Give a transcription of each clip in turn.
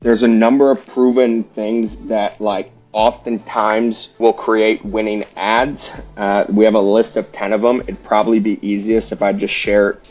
There's a number of proven things that like oftentimes will create winning ads. We have a list of 10 of them. It'd probably be easiest if I just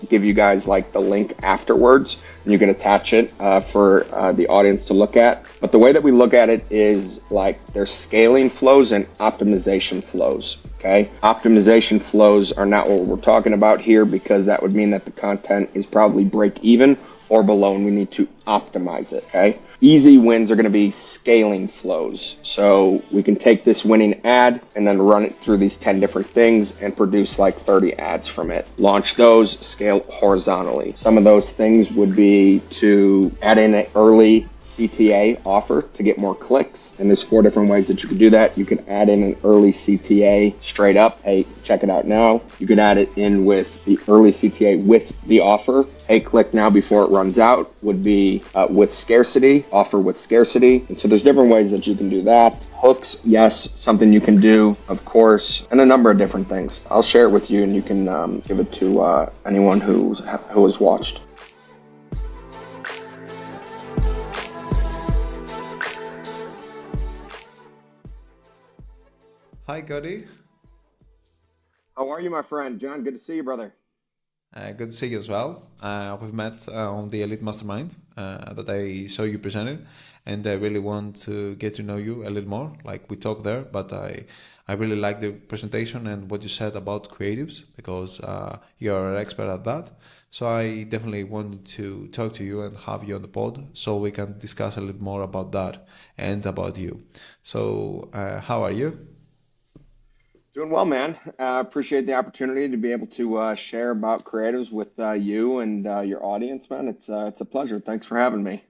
give you guys like the link afterwards and you can attach it for the audience to look at. But the way that we look at it is like there's scaling flows and optimization flows. Okay. Optimization flows are not what we're talking about here because that would mean that the content is probably break even or below and we need to optimize it. Okay. Easy wins are going to be scaling flows. So we can take this winning ad and then run it through these 10 different things and produce like 30 ads from it. Launch those, scale horizontally. Some of those things would be to add in an early CTA offer to get more clicks. And there's 4 different ways that you can do that. You can add in an early CTA straight up. Hey, check it out now. You could add it in with the early CTA with the offer. Hey, click now before it runs out would be with scarcity, offer with scarcity. And so there's different ways that you can do that. Hooks, yes, something you can do, of course, and a number of different things. I'll share it with you and you can give it to anyone who has watched. Hi, Cody. How are you, my friend? John, good to see you, brother. Good to see you as well. We've met on the Elite Mastermind that I saw you presented, and I really want to get to know you a little more. Like we talked there, but I really like the presentation and what you said about creatives because you're an expert at that. So I definitely wanted to talk to you and have you on the pod so we can discuss a little more about that and about you. So how are you? Doing well, man. Appreciate the opportunity to be able to share about creatives with you and your audience, man. It's a pleasure. Thanks for having me.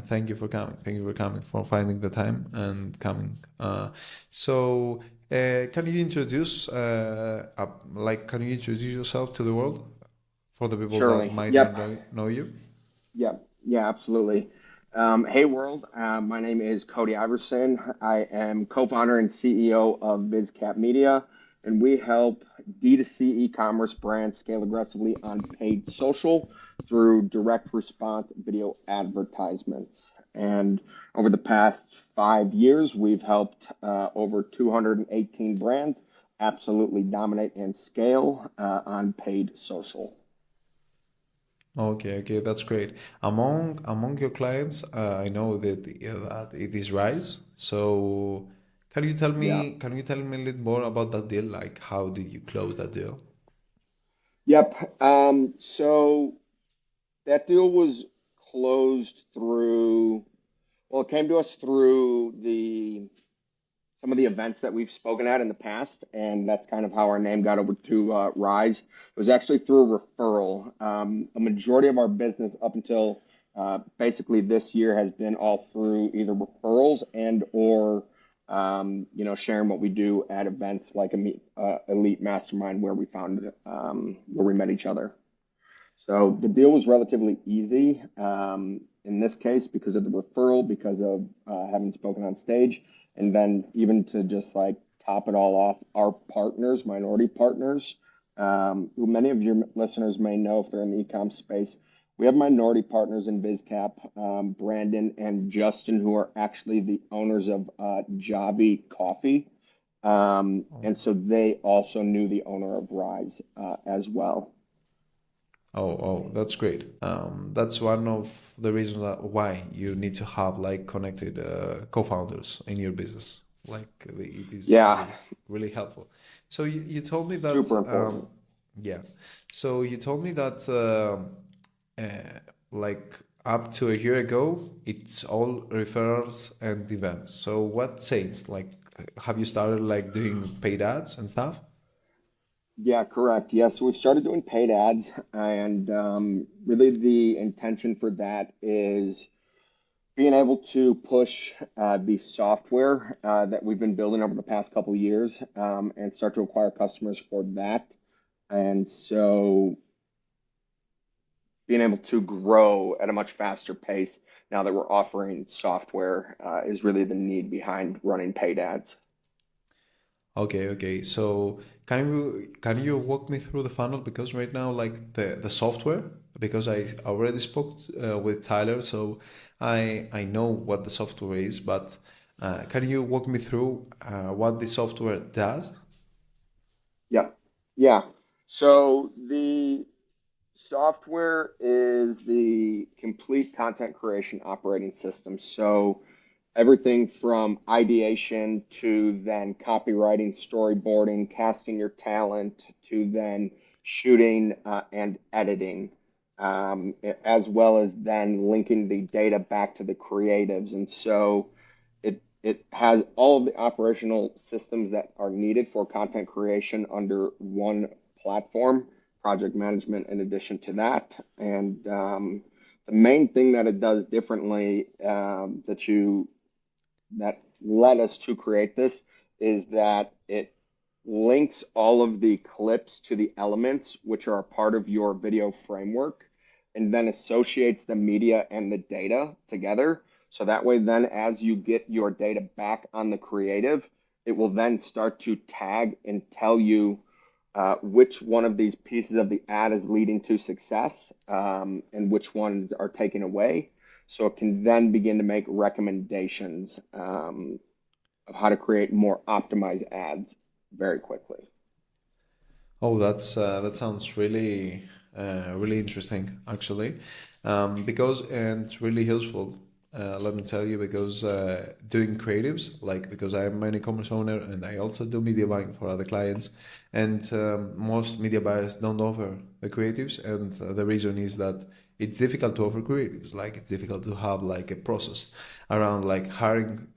Thank you for coming. Thank you for coming, for finding the time and coming. Can you introduce, can you introduce yourself to the world for the people that Surely. might not Yep. know you? Yep. Yeah, absolutely. Hey, world. My name is Cody Iverson. I am co-founder and CEO of VisCap Media, and we help D2C e-commerce brands scale aggressively on paid social through direct response video advertisements. And over the past 5 years, we've helped over 218 brands absolutely dominate and scale on paid social. Okay, okay, that's great. Among your clients, I know that it is Rise. So Yeah. can you tell me a little more about that deal? Like, how did you close that deal? Yep. So that deal was closed through, well, it came to us through the some of the events that we've spoken at in the past, and that's kind of how our name got over to Rise. It was actually through a referral. A majority of our business up until basically this year has been all through either referrals and or sharing what we do at events like Elite Mastermind where we met each other. So the deal was relatively easy in this case because of the referral, because of having spoken on stage, and then even to just like top it all off, our partners, minority partners, who many of your listeners may know if they're in the e-com space. We have minority partners in VisCap, Brandon and Justin, who are actually the owners of Javi Coffee. And so they also knew the owner of Rise as well. That's great. That's one of the reasons why you need to have like connected co-founders in your business. It is Yeah, really, really helpful. So you told me that, super important. yeah. So you told me that like up to a year ago, it's all referrals and events. So what changed? Like, have you started like doing paid ads and stuff? Yeah, correct. Yes, we've started doing paid ads, and really the intention for that is being able to push the software that we've been building over the past couple of years and start to acquire customers for that. And so being able to grow at a much faster pace now that we're offering software is really the need behind running paid ads. Okay, okay. So can you walk me through the funnel? Because right now, like the software, because I already spoke with Tyler, so I know what the software is, but can you walk me through what the software does? Yeah. Yeah. So the software is the complete content creation operating system. So everything from ideation to then copywriting, storyboarding, casting your talent to then shooting and editing, as well as then linking the data back to the creatives. And so it has all of the operational systems that are needed for content creation under one platform, project management in addition to that. And the main thing that it does differently that led us to create this is that it links all of the clips to the elements which are a part of your video framework and then associates the media and the data together. So that way, then as you get your data back on the creative, it will then start to tag and tell you which one of these pieces of the ad is leading to success and which ones are taken away. So it can then begin to make recommendations of how to create more optimized ads very quickly. Oh, that sounds really interesting actually, because and really useful. Let me tell you, because doing creatives, like because I am an e-commerce owner and I also do media buying for other clients, and most media buyers don't offer the creatives, and the reason is that it's difficult to offer creatives. Like it's difficult to have like a process around like hiring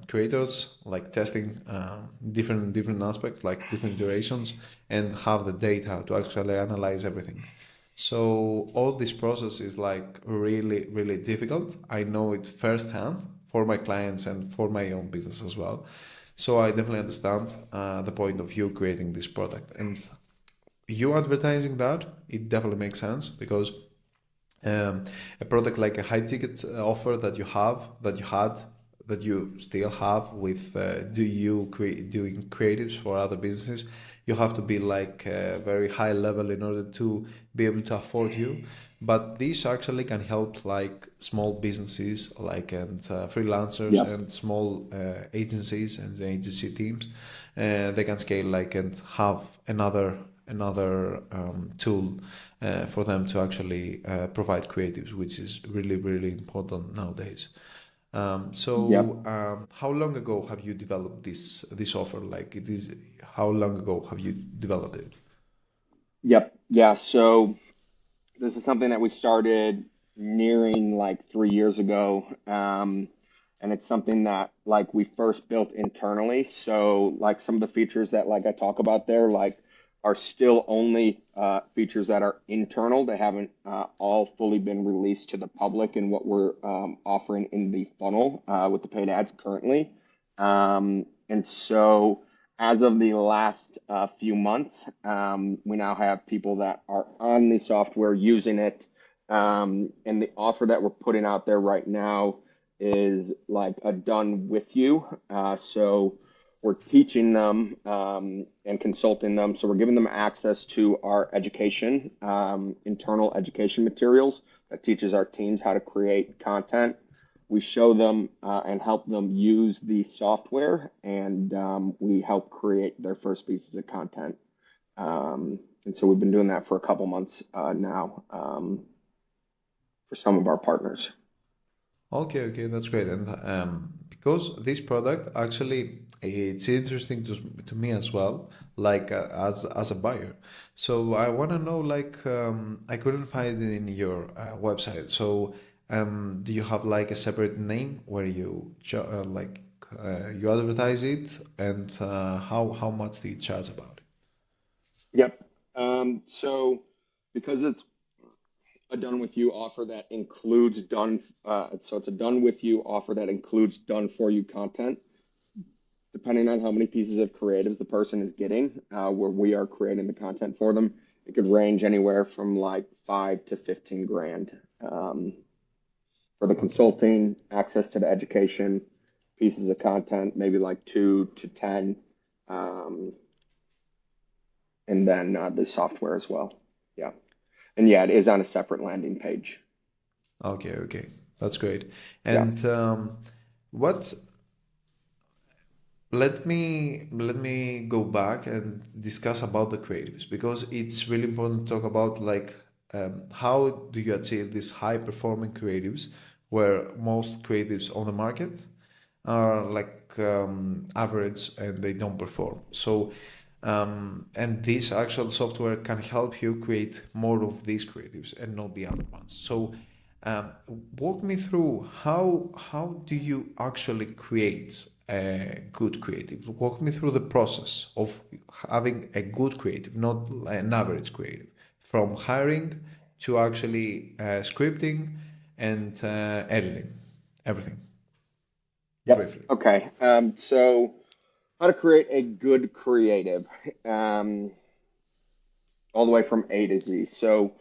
creators, like testing different aspects, like different durations, and have the data to actually analyze everything. So all this process is like really difficult. I know it firsthand for my clients and for my own business as well. So I definitely understand the point of you creating this product, and you advertising that. It definitely makes sense because a product like a high ticket offer that you have, that you had, that you still have with doing creatives for other businesses, you have to be like very high level in order to be able to afford you. But this actually can help like small businesses like and freelancers Yep. and small agencies and agency teams. They can scale like and have another tool for them to actually provide creatives, which is really important nowadays. Yep. How long ago have you developed this offer? Like it is, how long ago have you developed it? Yep. Yeah. So this is something that we started nearing like 3 years ago. And it's something that like we first built internally. So like some of the features that like I talk about there, like are still only features that are internal. They haven't all fully been released to the public in what we're offering in the funnel with the paid ads currently. And so as of the last few months, we now have people that are on the software using it. And the offer that we're putting out there right now is like a done with you. So we're teaching them and consulting them. So we're giving them access to our education, internal education materials that teaches our teams how to create content. We show them and help them use the software, and we help create their first pieces of content. And so we've been doing that for a couple months now for some of our partners. Okay, okay, that's great. And because this product actually it's interesting to me as well, like as a buyer. So I want to know, like I couldn't find it in your website. So do you have like a separate name where you advertise it, and how much do you charge about it? Yep. So because it's a done with you offer that includes so it's a done with you offer that includes done for you content. Depending on how many pieces of creatives the person is getting, where we are creating the content for them, it could range anywhere from like 5 to 15 grand for the Okay. consulting, access to the education, pieces of content, maybe like 2 to 10. um, and then the software as well. Yeah. And yeah, it is on a separate landing page. Okay, okay, that's great. Yeah. And what let me go back and discuss about the creatives, because it's really important to talk about like how do you achieve these high performing creatives where most creatives on the market are like average and they don't perform. So and this actual software can help you create more of these creatives and not the other ones. So um, walk me through how do you actually create a good creative? Walk me through the process of having a good creative, not an average creative, from hiring to actually scripting and editing, everything Yep. briefly. Okay. So how to create a good creative, um, all the way from A to Z. So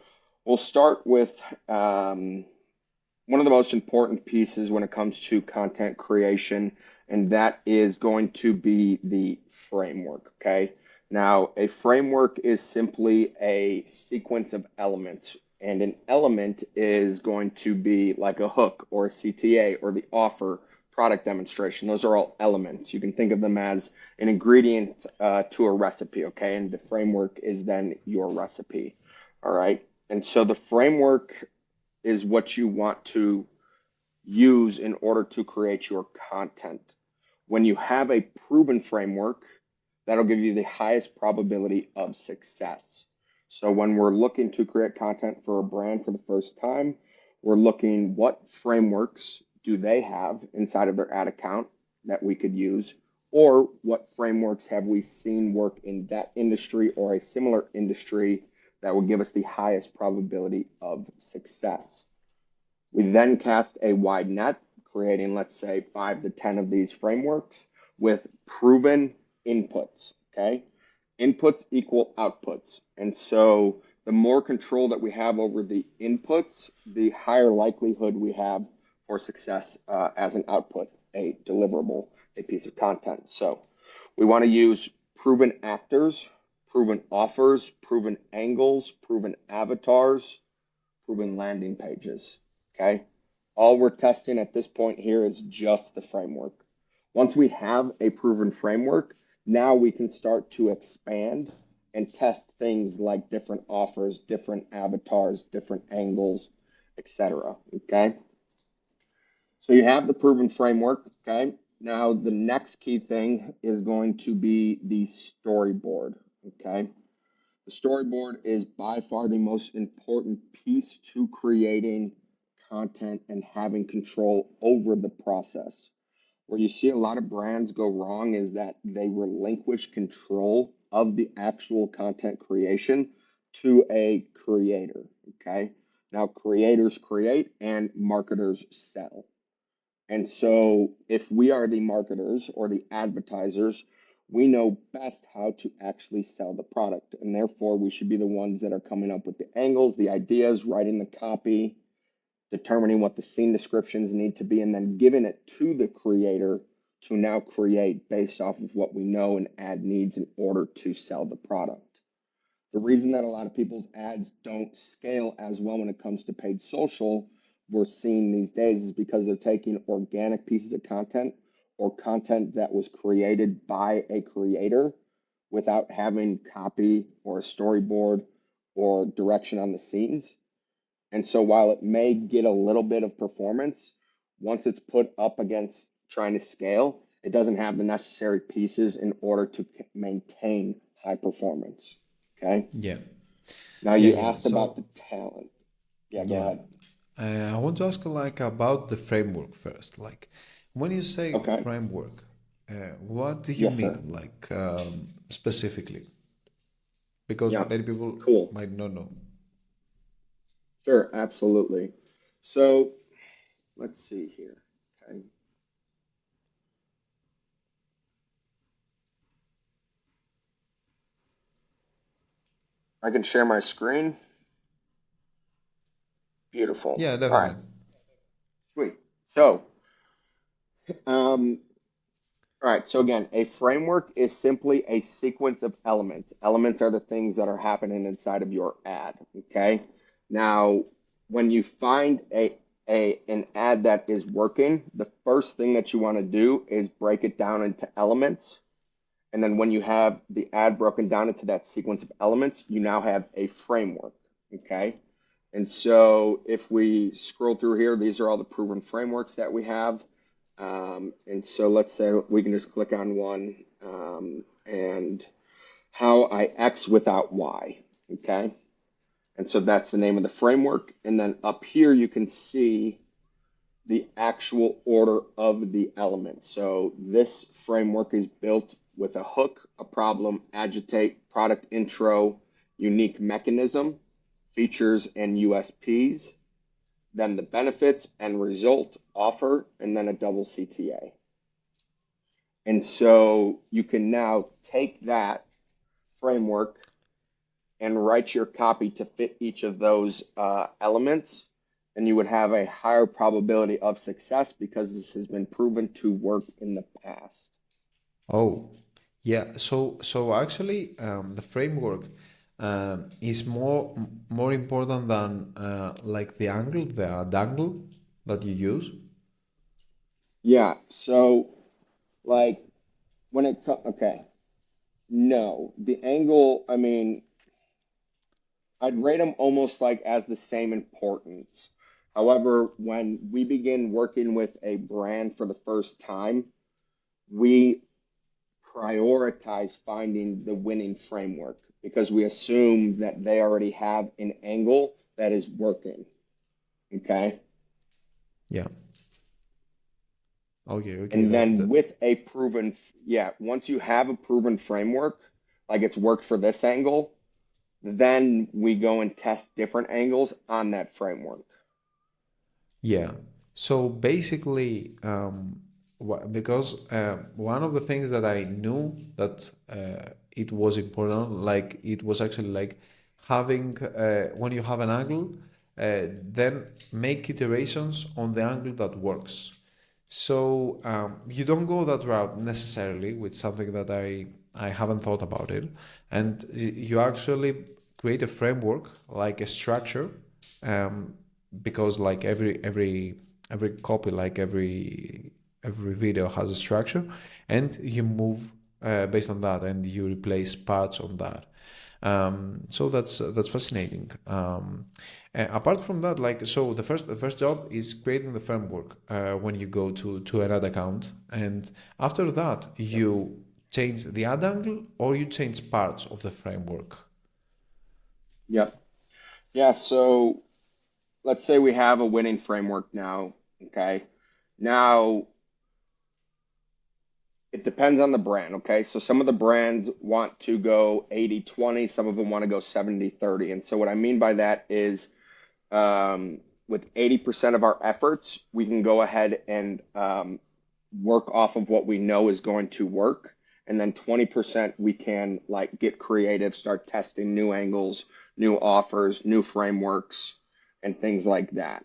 we'll start with one of the most important pieces when it comes to content creation, and that is going to be the framework. Okay. Now, a framework is simply a sequence of elements, and an element is going to be like a hook or a CTA or the offer product demonstration. Those are all elements. You can think of them as an ingredient to a recipe. Okay. And the framework is then your recipe. All right. And so the framework is what you want to use in order to create your content. When you have a proven framework, that'll give you the highest probability of success. So when we're looking to create content for a brand for the first time, we're looking what frameworks do they have inside of their ad account that we could use, or what frameworks have we seen work in that industry or a similar industry that will give us the highest probability of success. We then cast a wide net, creating, let's say, 5 to 10 of these frameworks with proven inputs. Okay. Inputs equal outputs. And so the more control that we have over the inputs, the higher likelihood we have for success as an output, a deliverable, a piece of content. So we want to use proven actors, proven offers, proven angles, proven avatars, proven landing pages. Okay. All we're testing at this point here is just the framework. Once we have a proven framework, now we can start to expand and test things like different offers, different avatars, different angles, etc. Okay. So you have the proven framework. Okay. Now the next key thing is going to be the storyboard. Okay. The storyboard is by far the most important piece to creating content and having control over the process. Where you see a lot of brands go wrong is that they relinquish control of the actual content creation to a creator. Okay. Now, creators create and marketers sell. And so, if we are the marketers or the advertisers, we know best how to actually sell the product. And therefore, we should be the ones that are coming up with the angles, the ideas, writing the copy, determining what the scene descriptions need to be, and then giving it to the creator to now create based off of what we know an ad needs in order to sell the product. The reason that a lot of people's ads don't scale as well when it comes to paid social, we're seeing these days, is because they're taking organic pieces of content or content that was created by a creator without having copy or a storyboard or direction on the scenes. And so while it may get a little bit of performance, once it's put up against trying to scale, it doesn't have the necessary pieces in order to maintain high performance. Okay. Yeah, Now yeah, you yeah. asked about the So talent. Yeah, go yeah, ahead. I want to ask like about the framework first. Like when you say Okay. framework, what do you Yes, sir. mean like specifically? Because Yeah. many people Cool. might not know. Sure. Absolutely. So let's see here. Okay. I can share my screen. Beautiful. Yeah, All right. definitely. Sweet. So, um, All right. So again, a framework is simply a sequence of elements. Elements are the things that are happening inside of your ad. Okay. Now, when you find an ad that is working, the first thing that you want to do is break it down into elements. And then when you have the ad broken down into that sequence of elements, you now have a framework. Okay. And so if we scroll through here, these are all the proven frameworks that we have. And so let's say we can just click on one and how I X without Y. Okay. And so that's the name of the framework. And then up here, you can see the actual order of the elements. So this framework is built with a hook, a problem, agitate, product intro, unique mechanism, features and USPs, then the benefits and result, offer, and then a double CTA. And so you can now take that framework and write your copy to fit each of those elements, and you would have a higher probability of success because this has been proven to work in the past. Oh, yeah. So actually, the framework is more important than like the angle, the dangle that you use. Yeah, so like when it comes, okay, no, the angle, I mean, I'd rate them almost like as the same importance. However, when we begin working with a brand for the first time, we prioritize finding the winning framework because we assume that they already have an angle that is working. Okay. Yeah. Okay. Okay. And then That with a proven, yeah, once you have a proven framework, like it's worked for this angle, then we go and test different angles on that framework. Yeah. So basically, because one of the things that I knew that it was important, like it was actually like having when you have an angle, then make iterations on the angle that works. So you don't go that route necessarily with something that I haven't thought about it, and you actually create a framework like a structure, um, because like every copy, like every video has a structure, and you move based on that, and you replace parts on that. So that's fascinating. Apart from that, like so, the first job is creating the framework when you go to an ad account, and after that Yep. you change the ad angle or you change parts of the framework. Yep. Yeah. So let's say we have a winning framework now. Okay. Now it depends on the brand. Okay. So some of the brands want to go 80-20, some of them want to go 70-30. And so what I mean by that is with 80% of our efforts, we can go ahead and work off of what we know is going to work. And then 20% we can like get creative, start testing new angles, new offers, new frameworks, and things like that.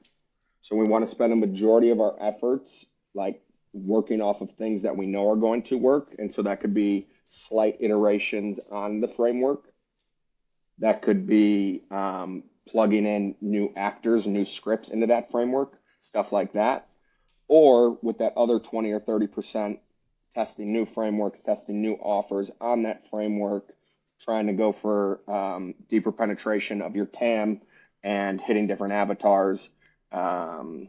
So we want to spend a majority of our efforts like working off of things that we know are going to work. And so that could be slight iterations on the framework. That could be plugging in new actors, new scripts into that framework, stuff like that. Or with that other 20 or 30%, testing new frameworks, testing new offers on that framework, trying to go for deeper penetration of your TAM and hitting different avatars, um,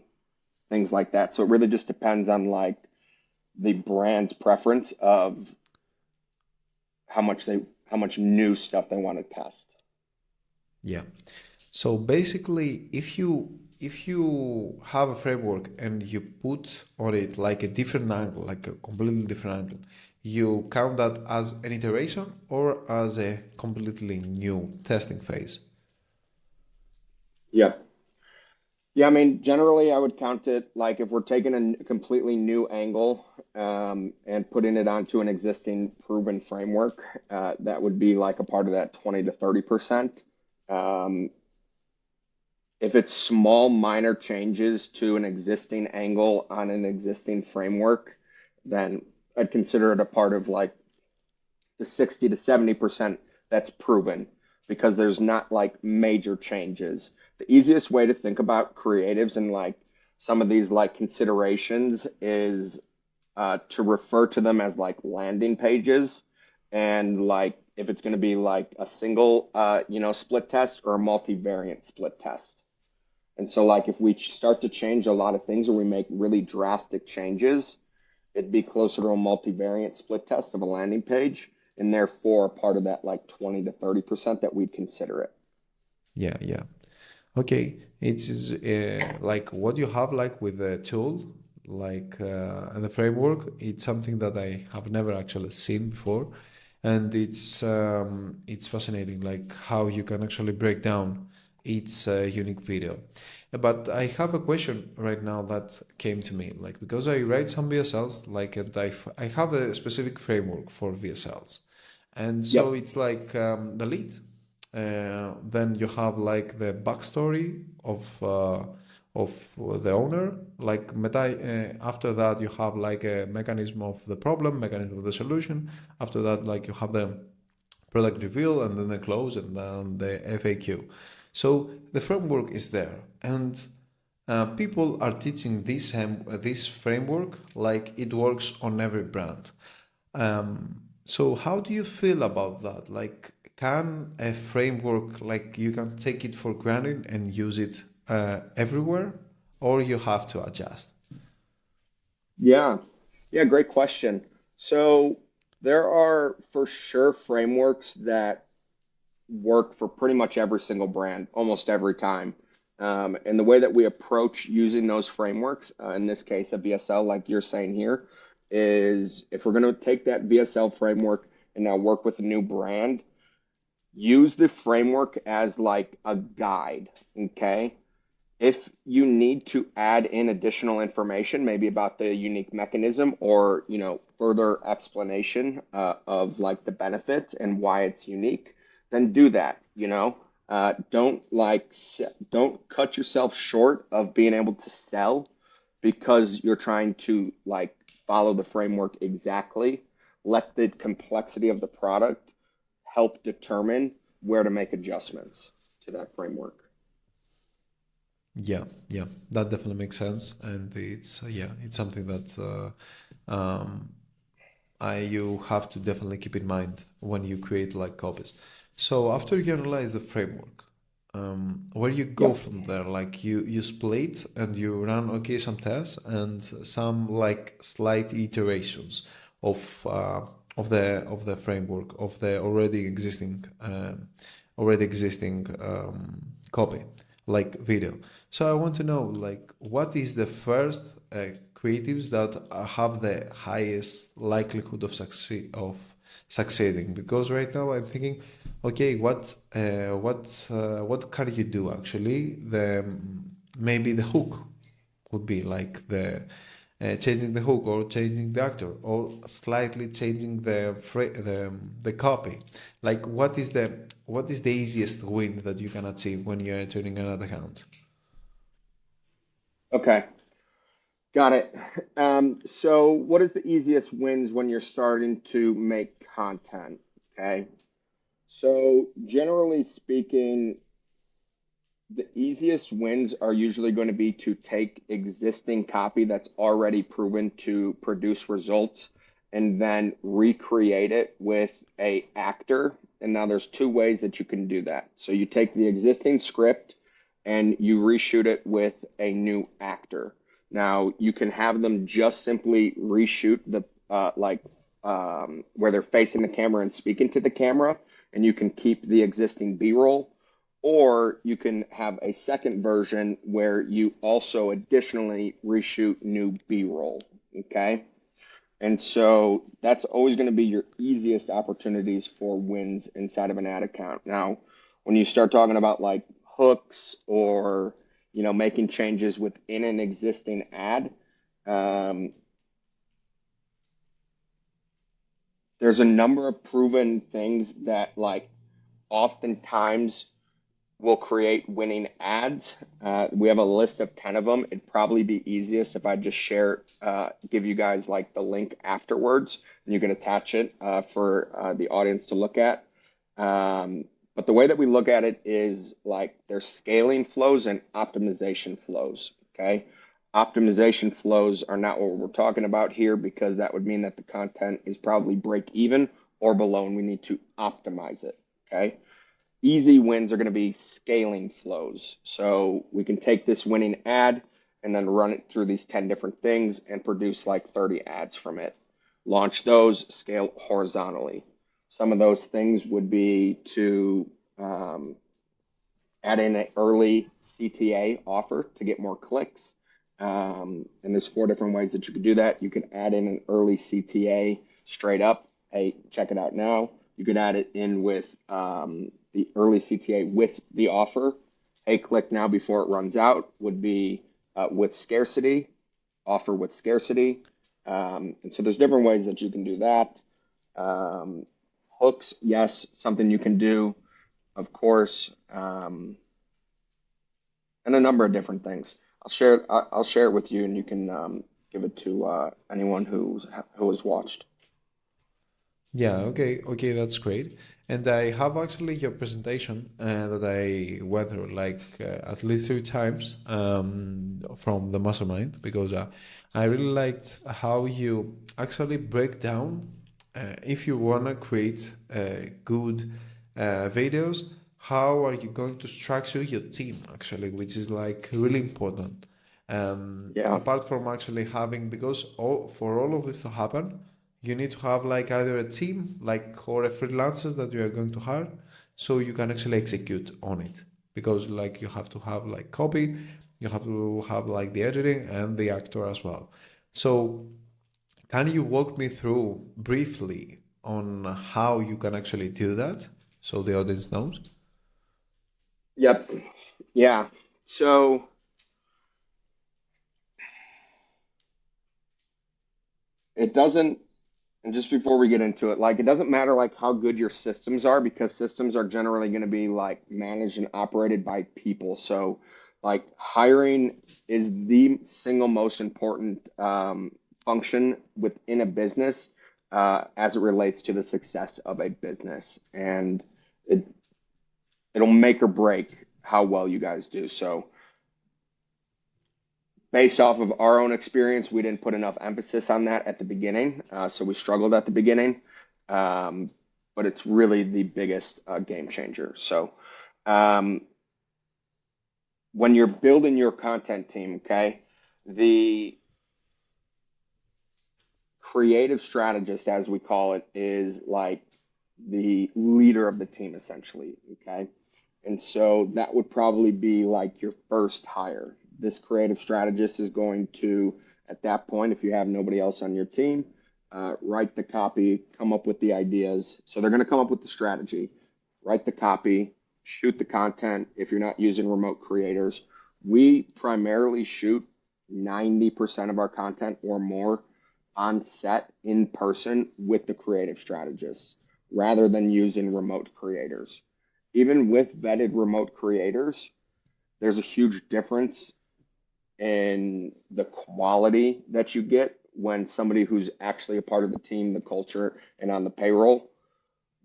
things like that. So it really just depends on like the brand's preference of how much new stuff they want to test. Yeah. So basically, if you have a framework and you put on it like a different angle, like a completely different angle, you count that as an iteration or as a completely new testing phase. Yeah. Yeah, I mean, generally, I would count it like if we're taking a completely new angle and putting it onto an existing proven framework, that would be like a part of that 20 to 30%. Um, if it's small, minor changes to an existing angle on an existing framework, then I'd consider it a part of like the 60 to 70% that's proven because there's not like major changes. The easiest way to think about creatives and like some of these like considerations is to refer to them as like landing pages and like if it's going to be like a single split test or a multivariate split test. And so like if we start to change a lot of things or we make really drastic changes, it'd be closer to a multivariate split test of a landing page, and therefore part of that like 20 to 30% that we'd consider it. Yeah, yeah. Okay, it's like what you have like with the tool, like and the framework. It's something that I have never actually seen before, and it's fascinating, like how you can actually break down each unique video. But I have a question right now that came to me, like because I write some VSLs, like and I have a specific framework for VSLs, and so Yep. it's like the lead. Then you have like the backstory of the owner. Like after that, you have like a mechanism of the problem, mechanism of the solution. After that, like you have the product reveal, and then the close, and then the FAQ. So the framework is there, and people are teaching this framework like it works on every brand. So how do you feel about that? Like, can a framework, like you can take it for granted and use it everywhere, or you have to adjust? Yeah. Yeah, great question. So there are for sure frameworks that work for pretty much every single brand, almost every time. And the way that we approach using those frameworks, in this case, a VSL, like you're saying here, is if we're going to take that VSL framework and now work with a new brand, use the framework as like a guide, okay? If you need to add in additional information, maybe about the unique mechanism or, further explanation of like the benefits and why it's unique, then do that, don't cut yourself short of being able to sell because you're trying to like follow the framework exactly. Let the complexity of the product help determine where to make adjustments to that framework. Yeah, yeah, that definitely makes sense, and it's yeah, it's something that I you have to definitely keep in mind when you create like copies. So after you analyze the framework, where you go Yep. from there? Like you split and you run okay some tests and some like slight iterations of of the framework of the already existing copy like video. So I want to know like what is the first creatives that have the highest likelihood of succeeding, because right now I'm thinking, okay, what can you do actually? The maybe the hook would be like the changing the hook or changing the actor or slightly changing the copy. Like what is the easiest win that you can achieve when you're entering an ad account? Okay. Got it. So what is the easiest wins when you're starting to make content? Okay. So generally speaking, the easiest wins are usually going to be to take existing copy that's already proven to produce results and then recreate it with a actor. And now there's two ways that you can do that. So you take the existing script and you reshoot it with a new actor. Now you can have them just simply reshoot the where they're facing the camera and speaking to the camera, and you can keep the existing B-roll, or you can have a second version where you also additionally reshoot new B-roll. Okay. And so that's always going to be your easiest opportunities for wins inside of an ad account. Now, when you start talking about like hooks or, making changes within an existing ad, um, there's a number of proven things that like oftentimes will create winning ads. We have a list of 10 of them. It'd probably be easiest if I just share, give you guys like the link afterwards, and you can attach it for the audience to look at. But the way that we look at it is like there's scaling flows and optimization flows. Okay. Optimization flows are not what we're talking about here because that would mean that the content is probably break even or below and we need to optimize it. Okay. Easy wins are going to be scaling flows. So we can take this winning ad and then run it through these 10 different things and produce like 30 ads from it. Launch those, scale horizontally. Some of those things would be to add in an early CTA offer to get more clicks. And there's 4 different ways that you could do that. You could add in an early CTA straight up. Hey, check it out now. You could add it in with the early CTA with the offer. Hey, click now before it runs out would be with scarcity, offer with scarcity. And so there's different ways that you can do that. Hooks, yes, something you can do, of course, and a number of different things. I'll share it with you, and you can give it to anyone who has watched. Yeah, okay, that's great. And I have actually your presentation that I went through like at least 3 times from the mastermind because I really liked how you actually break down if you want to create good videos, how are you going to structure your team actually, which is like really important. Yeah, Apart from actually having, because for all of this to happen, you need to have like either a team like or a freelancers that you are going to hire so you can actually execute on it because like you have to have like copy, you have to have like the editing and the actor as well. So can you walk me through briefly on how you can actually do that so the audience knows? yep, yeah. So it doesn't, and just before we get into it, like it doesn't matter like how good your systems are because systems are generally going to be like managed and operated by people. So like hiring is the single most important function within a business as it relates to the success of a business, and it it'll make or break how well you guys do. So based off of our own experience, we didn't put enough emphasis on that at the beginning. So we struggled at the beginning, but it's really the biggest game changer. So um, when you're building your content team, okay, the creative strategist, as we call it, is like the leader of the team essentially, okay? And so that would probably be like your first hire. This creative strategist is going to, at that point, if you have nobody else on your team, write the copy, come up with the ideas. So they're going to come up with the strategy, write the copy, shoot the content if you're not using remote creators. We primarily shoot 90% of our content or more on set in person with the creative strategists rather than using remote creators. Even with vetted remote creators, there's a huge difference in the quality that you get when somebody who's actually a part of the team, the culture, and on the payroll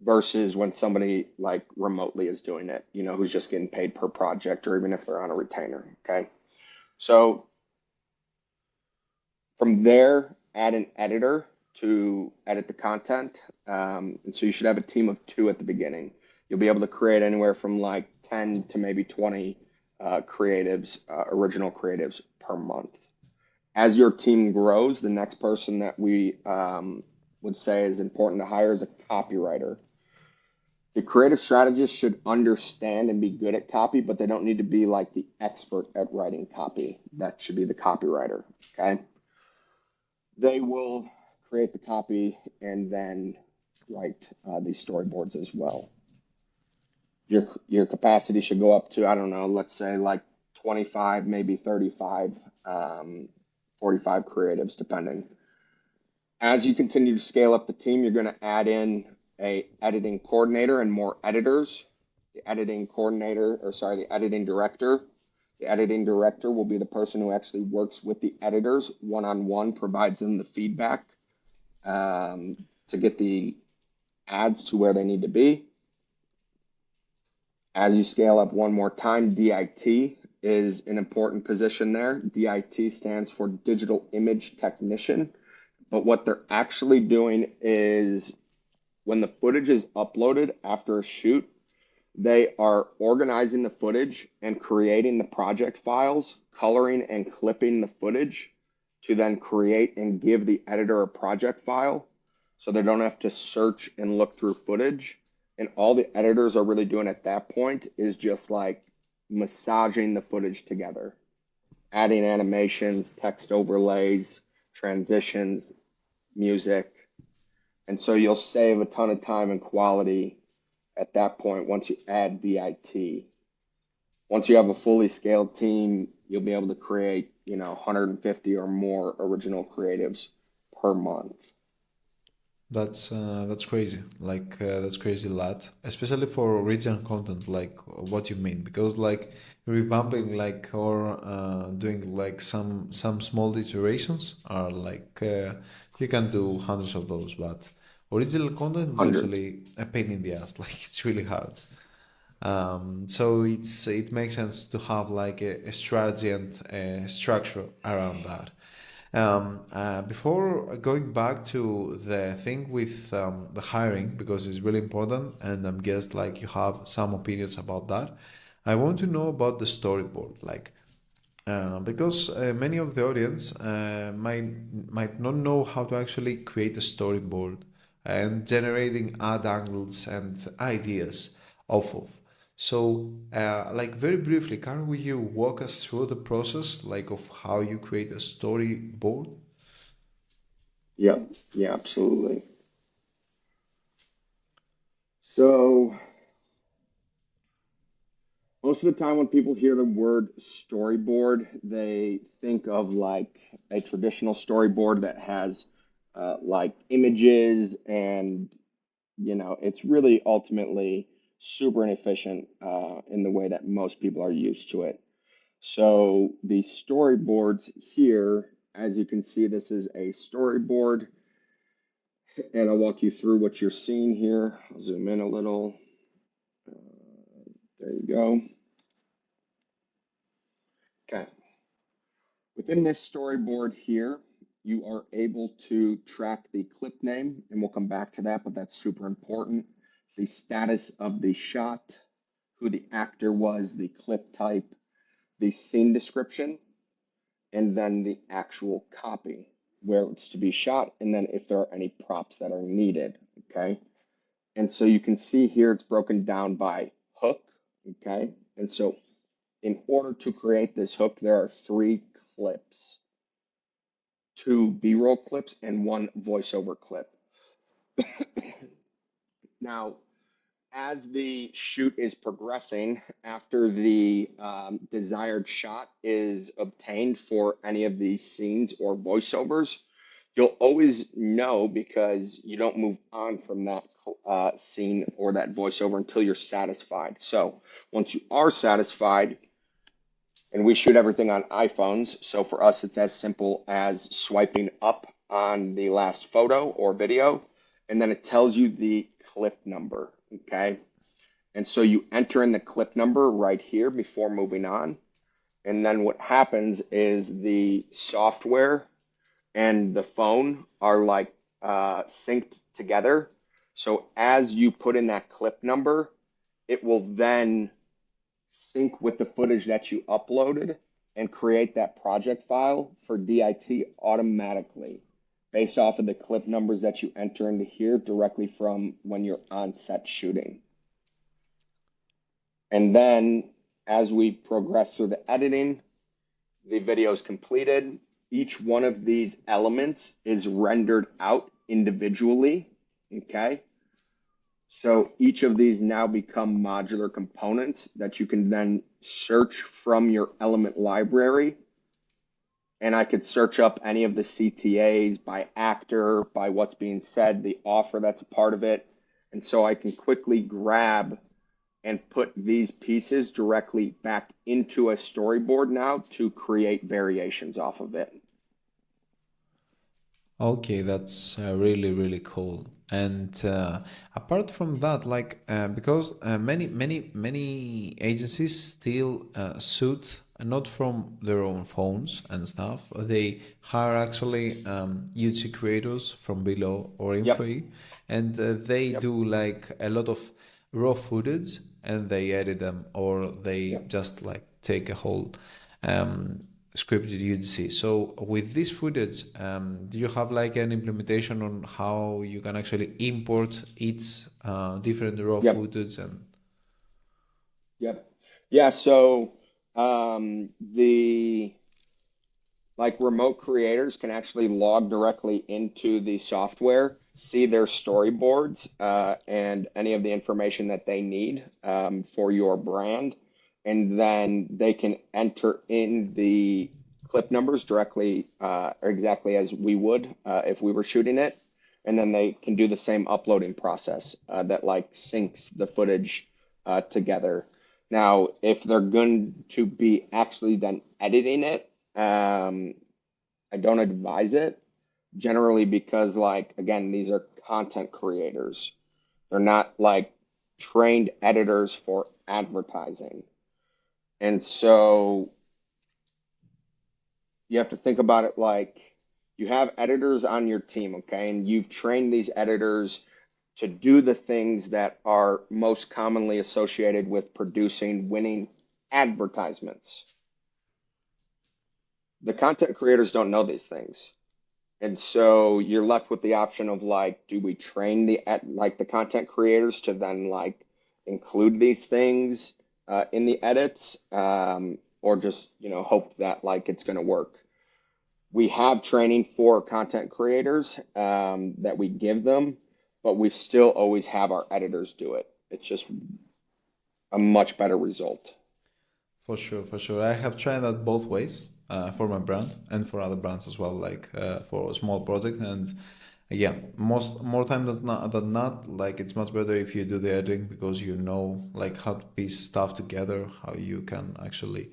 versus when somebody like remotely is doing it, you know, who's just getting paid per project or even if they're on a retainer. Okay. So from there, add an editor to edit the content. And so you should have a team of 2 at the beginning. You'll be able to create anywhere from like 10 to maybe 20 creatives, original creatives per month. As your team grows, the next person that we would say is important to hire is a copywriter. The creative strategist should understand and be good at copy, but they don't need to be like the expert at writing copy. That should be the copywriter. Okay. They will create the copy and then write these storyboards as well. Your capacity should go up to, I don't know, let's say like 25, maybe 35, 45 creatives, depending. As you continue to scale up the team, you're going to add in a editing coordinator and more editors. the editing coordinator, or sorry, the editing director. The editing director will be the person who actually works with the editors one-on-one, provides them the feedback to get the ads to where they need to be. As you scale up one more time, DIT is an important position there. DIT stands for Digital Image Technician. But what they're actually doing is when the footage is uploaded after a shoot, they are organizing the footage and creating the project files, coloring and clipping the footage to then create and give the editor a project file so they don't have to search and look through footage. And all the editors are really doing at that point is just like massaging the footage together, adding animations, text overlays, transitions, music. And so you'll save a ton of time and quality at that point once you add DIT. Once you have a fully scaled team, you'll be able to create, 150 or more original creatives per month. That's crazy. Like that's crazy a lot, especially for original content. Like what you mean, because like revamping like or doing like some small iterations are like you can do hundreds of those, but original content is Hundreds. actually a pain in the ass. Like it's really hard. So it makes sense to have like a strategy and a structure around that. Before going back to the thing with the hiring, because it's really important, and I'm guess like you have some opinions about that. I want to know about the storyboard, like because many of the audience might not know how to actually create a storyboard and generating ad angles and ideas off of. So, like very briefly, can you walk us through the process, like of how you create a storyboard? Yep. Yeah, absolutely. So most of the time when people hear the word storyboard, they think of like a traditional storyboard that has like images and it's really ultimately super inefficient in the way that most people are used to it. So the storyboards here, as you can see, this is a storyboard, and I'll walk you through what you're seeing here. I'll zoom in a little. There you go. Okay. Within this storyboard here, you are able to track the clip name, and we'll come back to that, but that's super important. The status of the shot, who the actor was, the clip type, the scene description, and then the actual copy, where it's to be shot, and then if there are any props that are needed, okay? And so you can see here it's broken down by hook, okay? And so in order to create this hook, there are 3 clips, 2 B-roll clips and 1 voiceover clip. Now, as the shoot is progressing, after the desired shot is obtained for any of these scenes or voiceovers, you'll always know because you don't move on from that scene or that voiceover until you're satisfied. So once you are satisfied, and we shoot everything on iPhones, so for us it's as simple as swiping up on the last photo or video, and then it tells you the clip number, okay? And so you enter in the clip number right here before moving on. And then what happens is the software and the phone are like synced together. So as you put in that clip number, it will then sync with the footage that you uploaded and create that project file for DIT automatically based off of the clip numbers that you enter into here directly from when you're on set shooting. And then as we progress through the editing, the video is completed. Each one of these elements is rendered out individually, okay? So each of these now become modular components that you can then search from your element library. And I could search up any of the CTAs by actor, by what's being said, the offer that's a part of it. And so I can quickly grab and put these pieces directly back into a storyboard now to create variations off of it. Okay, that's really, really cool. And apart from that, like because many agencies still shoot not from their own phones and stuff. They hire actually UG creators from below or Yep. employee, and they Yep. do like a lot of raw footage and they edit them, or they Yep. just like take a whole um, scripted UGC. So with this footage, do you have like an implementation on how you can actually import each different raw Yep. footage and Yep. Yeah. So the like remote creators can actually log directly into the software, see their storyboards and any of the information that they need for your brand, and then they can enter in the clip numbers directly or exactly as we would if we were shooting it, and then they can do the same uploading process that like syncs the footage together. Now, if they're going to be actually then editing it, I don't advise it generally because, like, again, these are content creators. They're not like trained editors for advertising. And so you have to think about it like you have editors on your team, okay? And you've trained these editors to do the things that are most commonly associated with producing winning advertisements. The content creators don't know these things. And so you're left with the option of like, do we train the content creators to then like include these things in the edits, or just hope that like it's going to work. We have training for content creators that we give them, but we still always have our editors do it. It's just a much better result. for sure, for sure. I have tried that both ways for my brand and for other brands as well, like for a small project. And yeah, most more time than not, like it's much better if you do the editing because you know like how to piece stuff together, how you can actually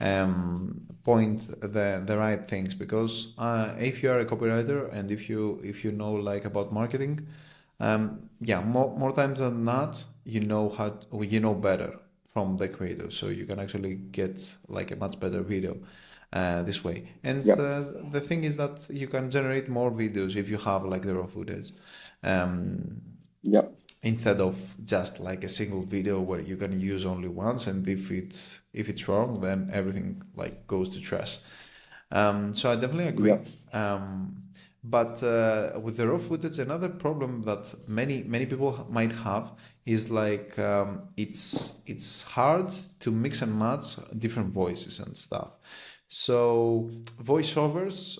point the right things. Because if you are a copywriter and if you know like about marketing, yeah, more times than not, you know better from the creator, so you can actually get like a much better video this way. And Yep. the thing is that you can generate more videos if you have like the raw footage, um, Yep. instead of just like a single video where you can use only once, and if it's wrong, then everything like goes to trash. So I definitely agree. Yep. But with the raw footage, another problem that many people might have is like it's hard to mix and match different voices and stuff. So voiceovers,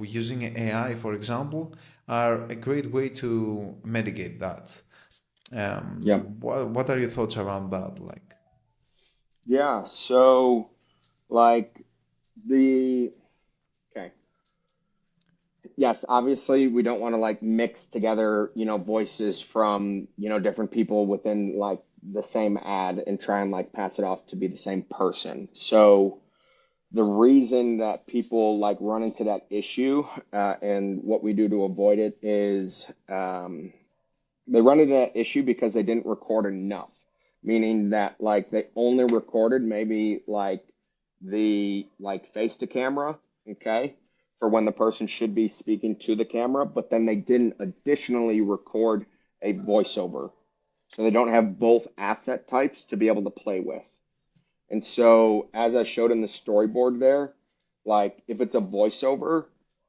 using AI, for example, are a great way to mitigate that. Yep. What are your thoughts around that? Like, Yeah. So like the okay. Yes, obviously we don't want to like mix together, voices from, different people within like the same ad and try and like pass it off to be the same person. So the reason that people like run into that issue, and what we do to avoid it is, they run into that issue because they didn't record enough, meaning that like they only recorded maybe like the like face to camera, okay, for when the person should be speaking to the camera, but then they didn't additionally record a voiceover. So they don't have both asset types to be able to play with. And so, as I showed in the storyboard there, like if it's a voiceover,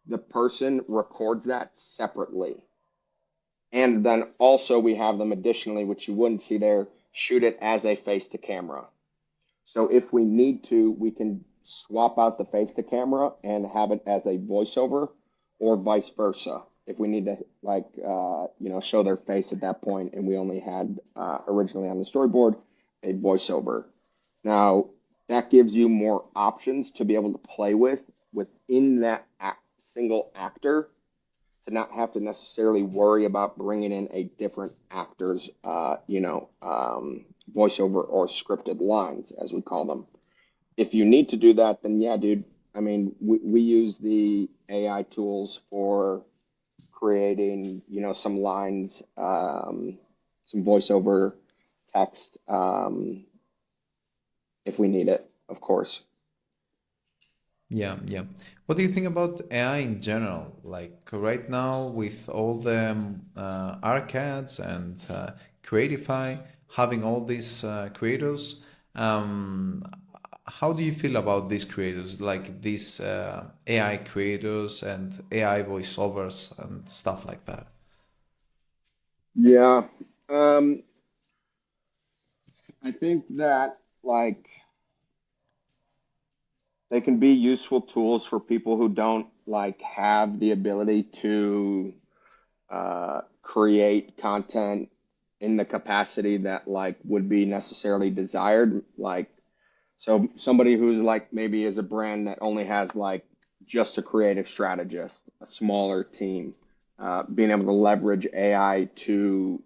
the person records that separately. And then also we have them additionally, which you wouldn't see there, shoot it as a face to camera. So if we need to, we can swap out the face to camera and have it as a voiceover, or vice versa. If we need to like show their face at that point, and we only had originally on the storyboard a voiceover. Now that gives you more options to be able to play with within that single actor, to not have to necessarily worry about bringing in a different actor's, voiceover or scripted lines, as we call them. If you need to do that, then yeah, dude. I mean, we use the AI tools for creating, some lines, some voiceover text, if we need it, of course. Yeah, yeah. What do you think about AI in general? Like right now, with all the arcades and Creatify having all these creators, um, how do you feel about these creators, like these AI creators and AI voiceovers and stuff like that? Yeah. Um, I think that like they can be useful tools for people who don't like have the ability to create content in the capacity that like would be necessarily desired. Like, so somebody who's like maybe is a brand that only has like just a creative strategist, a smaller team, being able to leverage AI to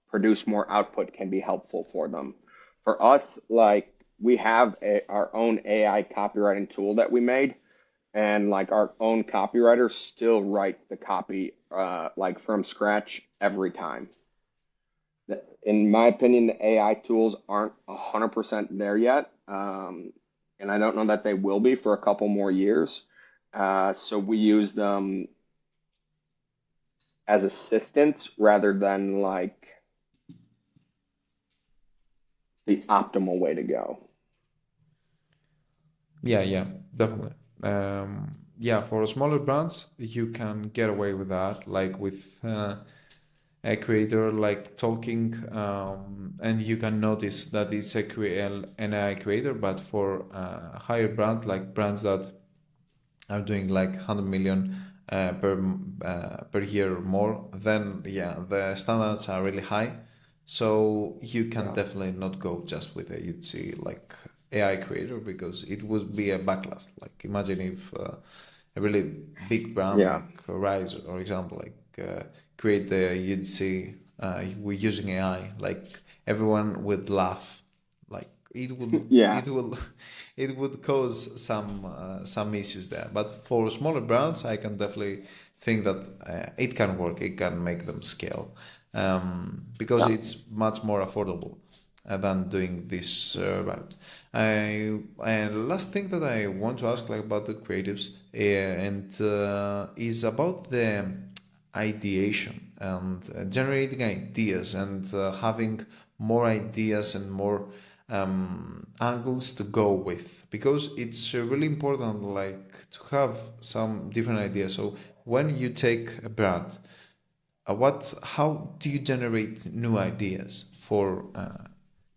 produce more output can be helpful for them. For us, like we have our own AI copywriting tool that we made, and like our own copywriters still write the copy like from scratch every time. In my opinion, the AI tools aren't 100% there yet, and I don't know that they will be for a couple more years. So we use them as assistants rather than like the optimal way to go. Yeah, yeah, definitely. Yeah, for smaller brands, you can get away with that, like with a creator like talking, and you can notice that it's an AI creator. But for higher brands, like brands that are doing like 100 million per year or more, then yeah, the standards are really high. So you can Yeah. definitely not go just with a you'd see like AI creator, because it would be a backlash. Like imagine if a really big brand Yeah. like Rise, or example, like create the you'd see we're using AI, like everyone would laugh, like Yeah. it will it would cause some issues there. But for smaller brands, I can definitely think that it can work, it can make them scale, because Yeah. it's much more affordable than doing this route. And last thing that I want to ask, like about the creatives, and is about the ideation and generating ideas and having more ideas and more angles to go with, because it's really important like to have some different ideas. So when you take a brand, how do you generate new ideas for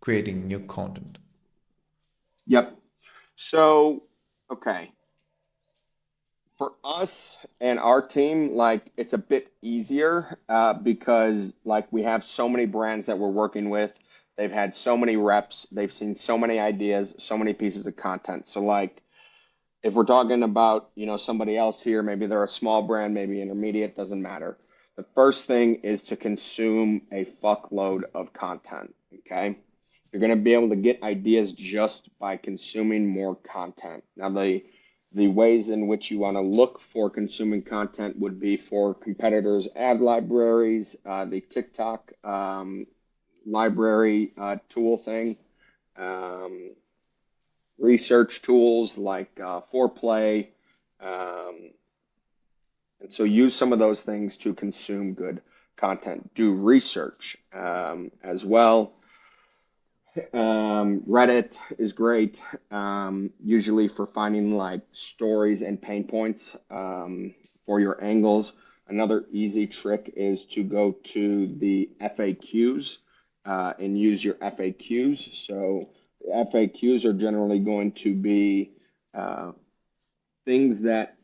creating new content? Yep. So, okay. For us and our team, like it's a bit easier because like we have so many brands that we're working with. They've had so many reps, they've seen so many ideas, so many pieces of content. So like if we're talking about, somebody else here, maybe they're a small brand, maybe intermediate, doesn't matter. The first thing is to consume a fuckload of content, okay? You're going to be able to get ideas just by consuming more content. Now, the ways in which you want to look for consuming content would be for competitors' ad libraries, the TikTok library tool thing. Um, Research tools like Foreplay. Um, and so use some of those things to consume good content. Do research as well. Reddit is great, usually for finding like stories and pain points for your angles. Another easy trick is to go to the FAQs and use your FAQs. So the FAQs are generally going to be uh, things that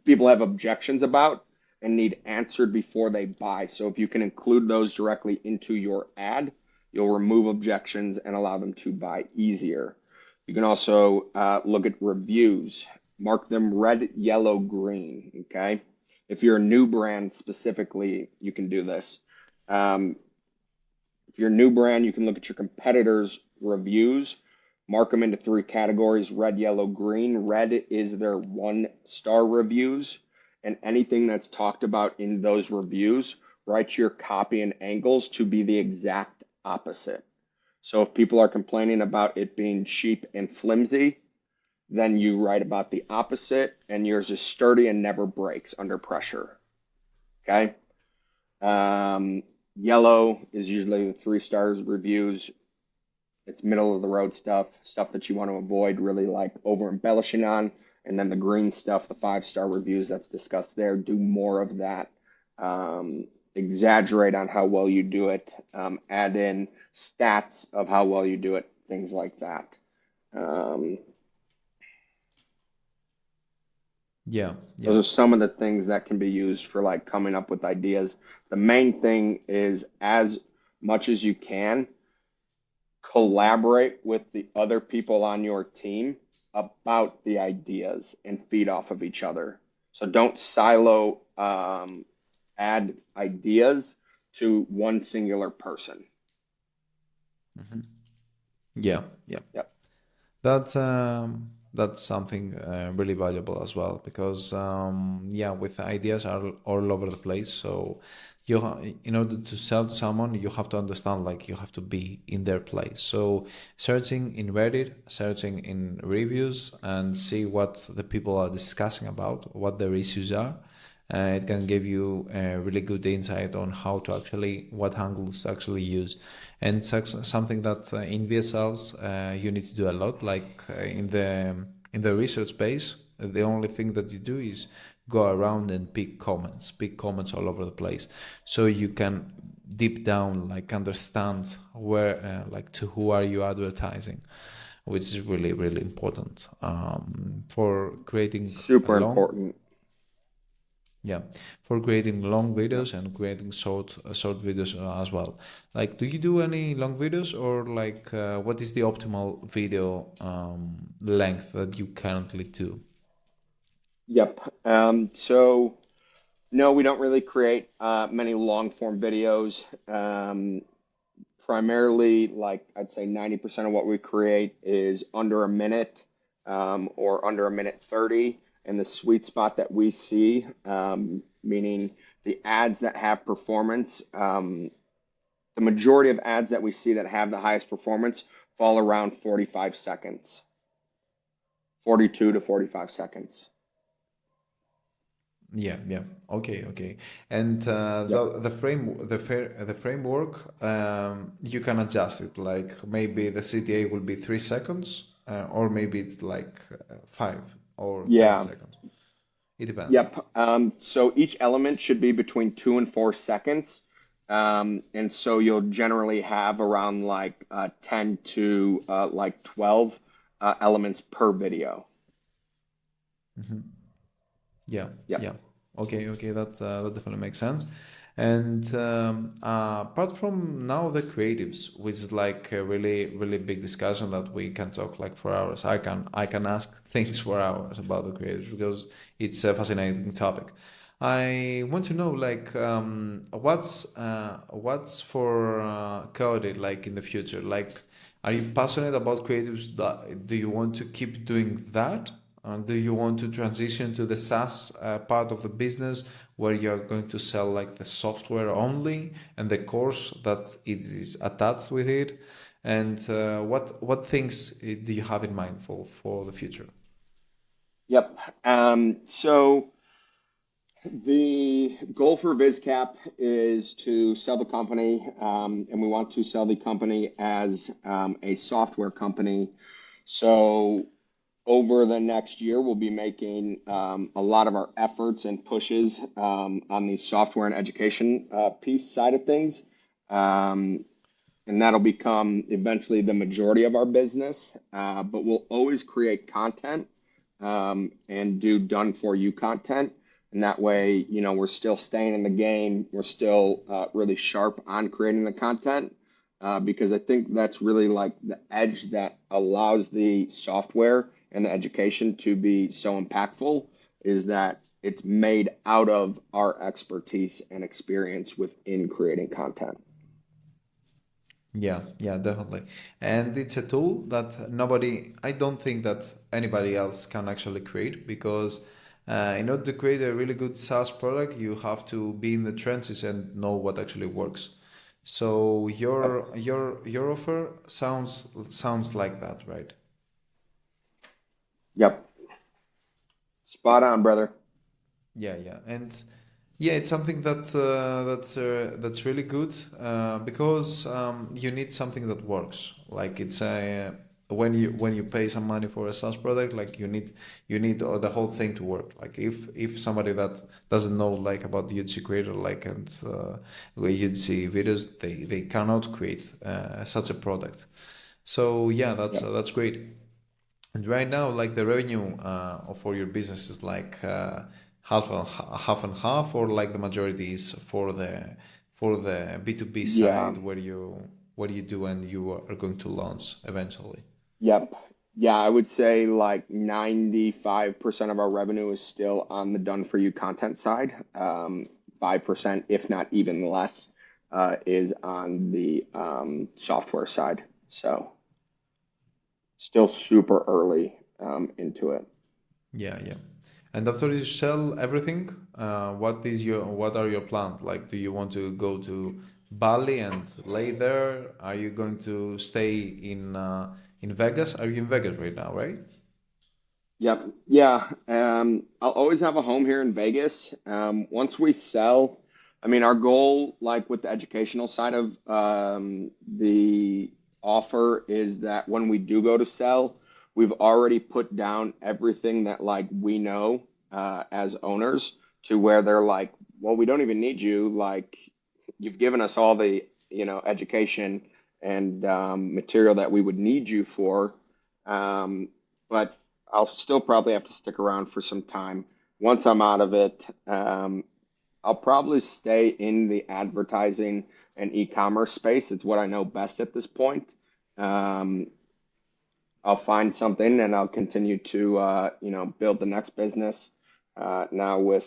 people have objections about and need answered before they buy. So if you can include those directly into your ad, you'll remove objections and allow them to buy easier. You can also look at reviews, mark them red, yellow, green. Okay. If you're a new brand specifically, you can do this. Um, if you're a new brand, you can look at your competitors' reviews, mark them into three categories: red, yellow, green. Red is their 1-star reviews, and anything that's talked about in those reviews, write your copy and angles to be the exact opposite. So if people are complaining about it being cheap and flimsy, then you write about the opposite, and yours is sturdy and never breaks under pressure. Okay. Yellow is usually the 3 stars reviews. It's middle of the road stuff that you want to avoid, really like over embellishing on. And then the green stuff, the 5-star reviews that's discussed there, do more of that. Exaggerate on how well you do it. Add in stats of how well you do it, things like that. Yeah, Those yeah. are some of the things that can be used for like coming up with ideas. The main thing is, as much as you can, collaborate with the other people on your team about the ideas and feed off of each other. So don't silo add ideas to one singular person. Hmm. Yeah, yeah. Yep. That's something really valuable as well because yeah, with ideas are all over the place. So in order to sell to someone, you have to understand like you have to be in their place. So searching in Reddit, searching in reviews, and see what the people are discussing about, what their issues are. It can give you a really good insight on how to actually, what angles to actually use. And something that in VSLs you need to do a lot, like in the research space, the only thing that you do is go around and pick comments all over the place, so you can deep down like understand where like to who are you advertising, which is really really important for creating a Super long important. yeah, for creating long videos and creating short videos as well. Like, do you do any long videos or like what is the optimal video length that you currently do? Yep. So no, we don't really create many long form videos. Primarily, like I'd say 90% of what we create is under a minute or under a minute 30. And the sweet spot that we see, meaning the ads that have performance, the majority of ads that we see that have the highest performance fall around 45 seconds, 42 to 45 seconds. Yeah, yeah. Okay, okay. And Yep. the framework you can adjust it. Like maybe the CTA will be 3 seconds, or maybe it's like 5 or ten Yeah. seconds. It depends. Yep. So each element should be between 2 and 4 seconds. And so you'll generally have around like 10 to like 12 elements per video. Hmm. Yeah, Yep. yeah. Okay, okay, that definitely makes sense. And apart from now the creatives, which is like a really, really big discussion that we can talk like for hours. I can ask things for hours about the creatives because it's a fascinating topic. I want to know like what's for Cody like in the future? Like, are you passionate about creatives? Do you want to keep doing that? Do you want to transition to the SaaS part of the business where you're going to sell like the software only and the course that it is attached with it? And what things do you have in mind for the future? Yep. So the goal for VisCap is to sell the company, and we want to sell the company as a software company. So over the next year, we'll be making a lot of our efforts and pushes on the software and education piece side of things. Um, and that'll become eventually the majority of our business. But we'll always create content and do done for you content. And that way, you know, we're still staying in the game. We're still really sharp on creating the content because I think that's really like the edge that allows the software and the education to be so impactful is that it's made out of our expertise and experience within creating content. Yeah, yeah, definitely. And it's a tool that I don't think that anybody else can actually create because in order to create a really good SaaS product, you have to be in the trenches and know what actually works. So Yep. your offer sounds like that, right? Yep. Spot on, brother. Yeah, yeah, and yeah, it's something that's really good because you need something that works. Like it's a when you pay some money for a SaaS product, like you need the whole thing to work. Like if somebody that doesn't know like about the UGC creator like and UGC videos, they cannot create such a product. So yeah, Yep. that's great. And right now, like the revenue for your business is like half and half, or like the majority is for the B2B Yeah. side where you do and you are going to launch eventually. Yep. Yeah, I would say like 95% of our revenue is still on the done for you content side. 5%, if not even less, is on the software side. So still super early into it. Yeah, yeah. And after you sell everything, what are your plans? Like, do you want to go to Bali and lay there? Are you going to stay in Vegas? Are you in Vegas right now, right? Yep. Yeah. I'll always have a home here in Vegas. Once we sell, I mean, our goal, like with the educational side of the offer, is that when we do go to sell, we've already put down everything that like we know as owners to where they're like, well, we don't even need you. Like, you've given us all the, education and material that we would need you for. But I'll still probably have to stick around for some time. Once I'm out of it, I'll probably stay in the advertising and e-commerce space. It's what I know best at this point. Um, I'll find something and I'll continue to, build the next business now with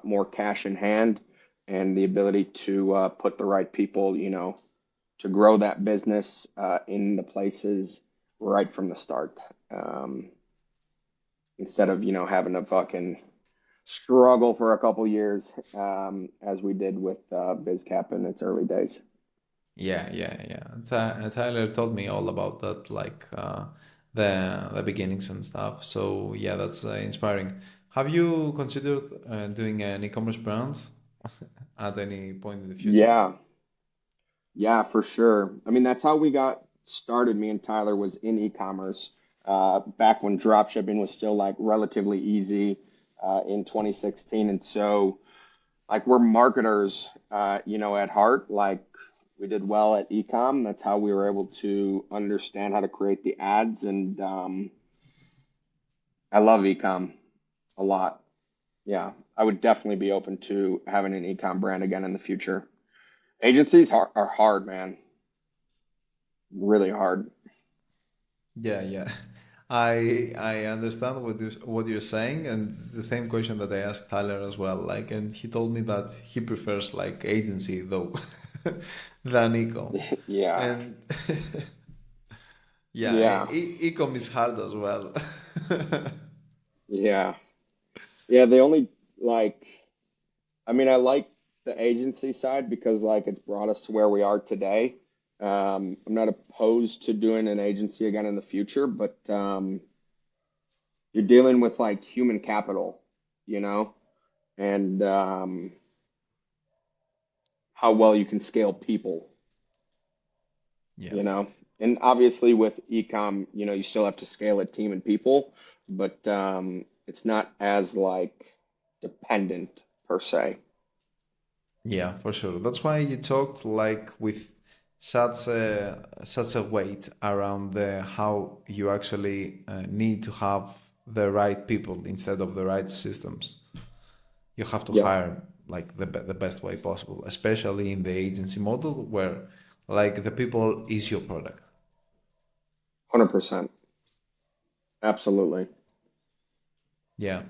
more cash in hand and the ability to put the right people, to grow that business in the places right from the start. Instead of, having to fucking struggle for a couple years as we did with VisCap in its early days. Yeah, yeah, yeah. Tyler told me all about that, like the beginnings and stuff. So yeah, that's inspiring. Have you considered doing an e-commerce brand at any point in the future? Yeah, yeah, for sure. I mean, that's how we got started. Me and Tyler was in e-commerce back when dropshipping was still like relatively easy in 2016. And so, like, we're marketers, at heart. Like, we did well at ecom. That's how we were able to understand how to create the ads. And I love ecom a lot. Yeah, I would definitely be open to having an ecom brand again in the future. Agencies are hard, man. Really hard. Yeah, yeah. I understand what you're saying, and it's the same question that I asked Tyler as well. Like, and he told me that he prefers like agency though than ecom, Yeah, and yeah, yeah, ecom is hard as well. yeah, yeah. They only like, I mean, I like the agency side because like it's brought us to where we are today. I'm not opposed to doing an agency again in the future, but you're dealing with like human capital, you know, and how well you can scale people, Yeah. you know. And obviously with ecom, you still have to scale a team and people, but it's not as like dependent per se. Yeah, for sure. That's why you talked like with such a weight around the how you actually need to have the right people instead of the right systems. You have to Yep, hire like the best way possible, especially in the agency model where like the people is your product. 100%. Absolutely. Yeah.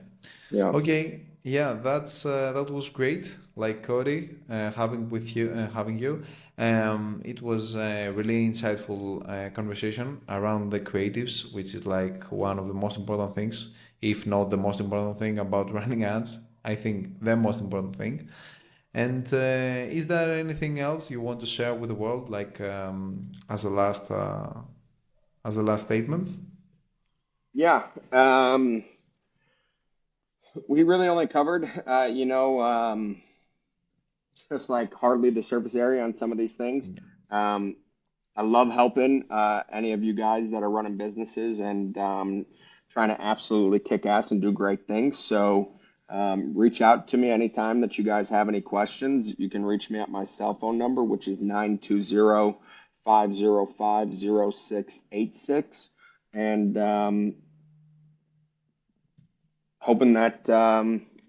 Yeah. Okay. yeah, that was great. Like Cody, having you. It was a really insightful conversation around the creatives, which is like one of the most important things, if not the most important thing about running ads. I think the most important thing. And is there anything else you want to share with the world, like as a last statement? Yeah. We really only covered, just like hardly the surface area on some of these things. Um, I love helping any of you guys that are running businesses and trying to absolutely kick ass and do great things. So reach out to me anytime that you guys have any questions. You can reach me at my cell phone number, which is 920-505-0686. And hoping that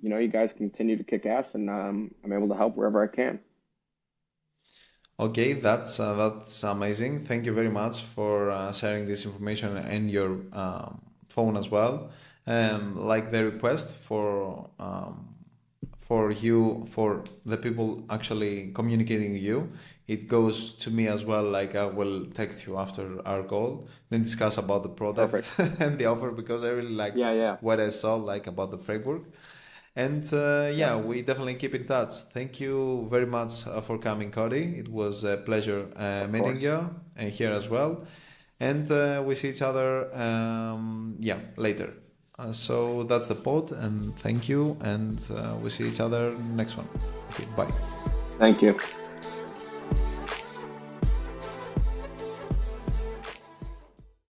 you guys continue to kick ass and I'm able to help wherever I can. Okay, that's amazing. Thank you very much for sharing this information and your phone as well. Like the request for you, for the people actually communicating with you, it goes to me as well. Like I will text you after our call, then discuss about the product Perfect. and the offer because I really liked Yeah, yeah. what I saw like about the framework. And yeah, Yep, we definitely keep in touch. Thank you very much for coming, Cody. It was a pleasure of meeting course. you here as well. And we see each other, yeah, later. So that's the pod, and thank you. And we see each other next one. Okay, bye. Thank you.